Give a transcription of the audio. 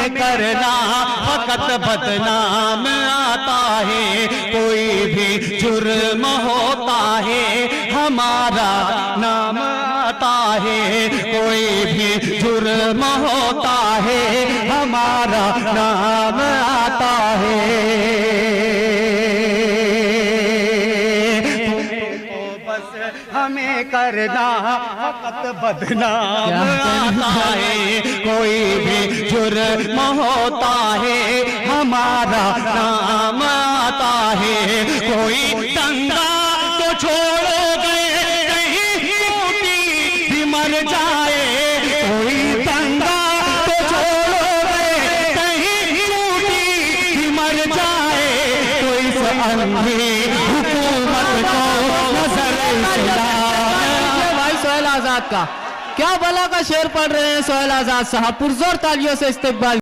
हमें करना फकत बदनाम आता है। कोई भी जुर्म होता है हमारा नाम आता है। कोई भी जुर्म होता है हमारा नाम आता है। हमें करना फकत बदनाम आता है। कोई भी जुर्म होता है हमारा नाम आता है। कोई दंगा तो छोड़ोगे कहीं टूटी भी मर जाए। कोई दंगा तो छोड़ोगे कहीं टूटी भी मर जाए। कोई अंधी हुकूमत को नजर भाई सोहेल आजाद का क्या भला का शेर पढ़ रहे हैं सोहेल आजाद साहब, पुरजोर तालियों से इस्तकबाल।